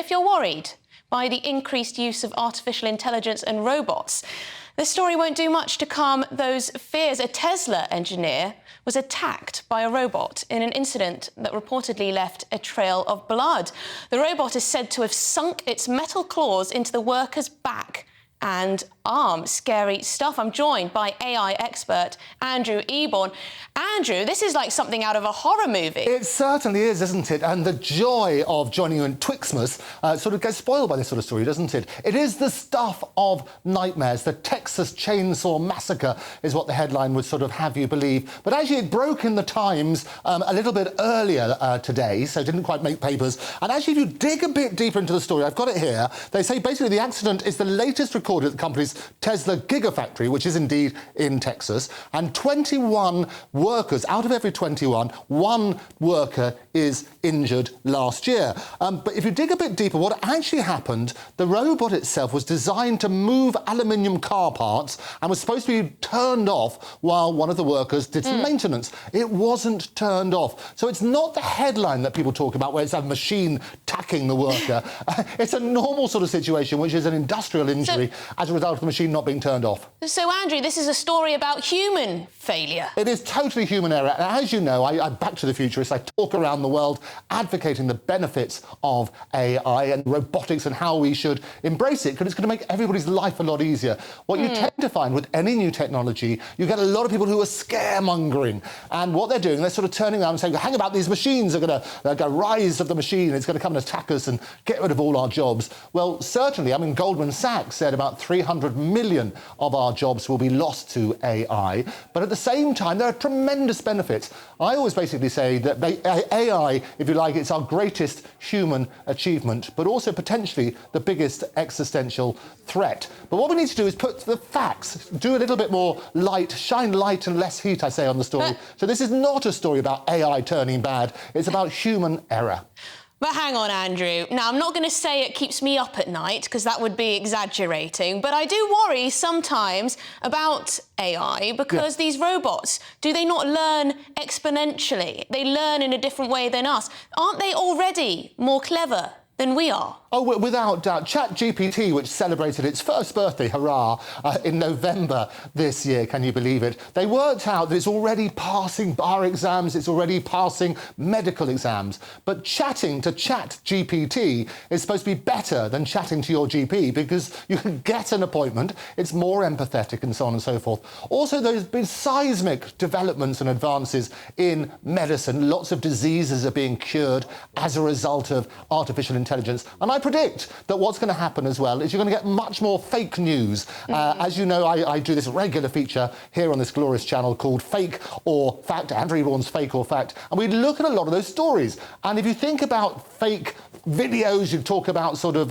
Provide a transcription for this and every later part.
if you're worried by the increased use of artificial intelligence and robots, this story won't do much to calm those fears. A Tesla engineer was attacked by a robot in an incident that reportedly left a trail of blood. The robot is said to have sunk its metal claws into the worker's back and arm. Scary stuff. I'm joined by AI expert Andrew Eborne. Andrew, this is like something out of a horror movie. It certainly is, isn't it? And the joy of joining you in Twixmas sort of gets spoiled by this sort of story, doesn't it? It is the stuff of nightmares. The Texas Chainsaw Massacre is what the headline would sort of have you believe. But actually, it broke in the Times a little bit earlier today, so it didn't quite make papers. And actually, if you dig a bit deeper into the story, I've got it here, they say basically the accident is the latest recorded at the company's Tesla Gigafactory, which is indeed in Texas, and 21 workers, out of every 21, one worker is injured last year. But if you dig a bit deeper, what actually happened, the robot itself was designed to move aluminium car parts and was supposed to be turned off while one of the workers did some maintenance. It wasn't turned off. So it's not the headline that people talk about where it's a machine tacking the worker. It's a normal sort of situation, which is an industrial injury as a result of the machine not being turned off. So, Andrew, this is a story about human failure. It is totally human error. And as you know, I'm Back to the Futurist. I talk around the world advocating the benefits of AI and robotics and how we should embrace it, because it's going to make everybody's life a lot easier. What you tend to find with any new technology, you get a lot of people who are scaremongering. And what they're doing, they're sort of turning around and saying, hang about, these machines are going to rise of the machine. It's going to come and attack us and get rid of all our jobs. Well, certainly, I mean, Goldman Sachs said about 300 million of our jobs will be lost to AI. But at the same time, there are tremendous benefits. I always basically say that AI, if you like, it's our greatest human achievement, but also potentially the biggest existential threat. But what we need to do is put the facts, do a little bit more light, shine light and less heat, I say, on the story. So this is not a story about AI turning bad. It's about human error. But hang on, Andrew. Now, I'm not going to say it keeps me up at night, because that would be exaggerating, but I do worry sometimes about AI, because these robots, do they not learn exponentially? They learn in a different way than us. Aren't they already more clever than we are? Oh, without doubt. ChatGPT, which celebrated its first birthday, hurrah, in November this year, can you believe it? They worked out that it's already passing bar exams, it's already passing medical exams. But chatting to ChatGPT is supposed to be better than chatting to your GP, because you can get an appointment, it's more empathetic and so on and so forth. Also, there's been seismic developments and advances in medicine. Lots of diseases are being cured as a result of artificial intelligence. And I predict that what's going to happen as well is you're going to get much more fake news. As you know, I do this regular feature here on this glorious channel called Fake or Fact, Andrew Eborne's Fake or Fact, and we look at a lot of those stories. And if you think about fake videos, you talk about sort of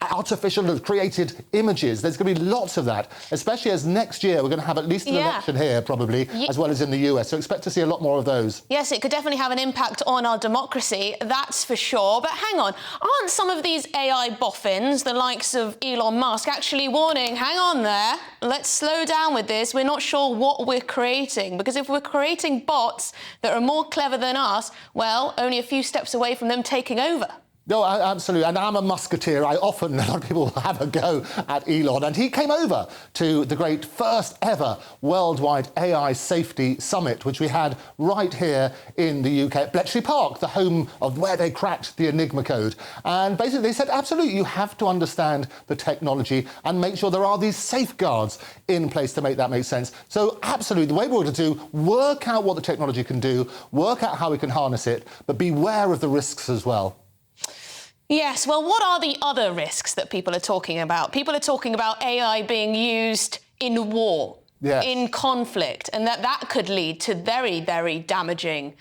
artificial created images, there's going to be lots of that, especially as next year we're going to have at least an election here, probably, as well as in the US. So expect to see a lot more of those. Yes, it could definitely have an impact on our democracy, that's for sure. But hang on, aren't some of these AI boffins, the likes of Elon Musk, actually warning, hang on there, let's slow down with this, we're not sure what we're creating? Because if we're creating bots that are more clever than us, well, only a few steps away from them taking over. No, absolutely. And I'm a musketeer. A lot of people have a go at Elon. And he came over to the great first ever worldwide AI safety summit, which we had right here in the UK at Bletchley Park, the home of where they cracked the Enigma code. And basically they said, absolutely, you have to understand the technology and make sure there are these safeguards in place to make that make sense. So absolutely, the way we're going to do, work out what the technology can do, work out how we can harness it, but beware of the risks as well. Yes, well, what are the other risks that people are talking about? People are talking about AI being used in war, in conflict, and that could lead to very, very damaging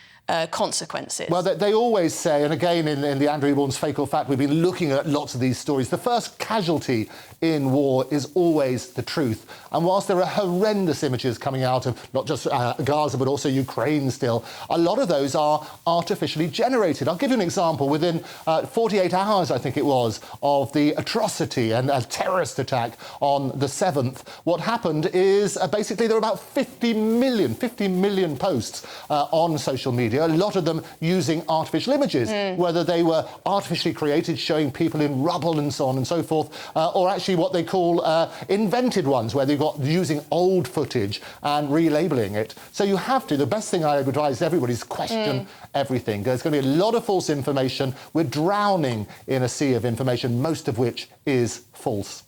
consequences. Well, they always say, and again in the Andrew Eborne's Fake or Fact, we've been looking at lots of these stories, the first casualty in war is always the truth. And whilst there are horrendous images coming out of not just Gaza, but also Ukraine still, a lot of those are artificially generated. I'll give you an example. Within 48 hours, I think it was, of the atrocity and a terrorist attack on the 7th, what happened is basically there were about 50 million posts on social media media, a lot of them using artificial images, whether they were artificially created, showing people in rubble and so on and so forth, or actually what they call invented ones, where they've got using old footage and relabeling it. So you have to, the best thing I would advise everybody is question everything. There's going to be a lot of false information. We're drowning in a sea of information, most of which is false.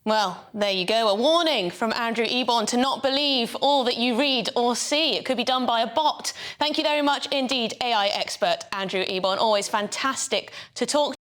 Well, there you go. A warning from Andrew Eborne to not believe all that you read or see. It could be done by a bot. Thank you very much indeed, AI expert Andrew Eborne. Always fantastic to talk to.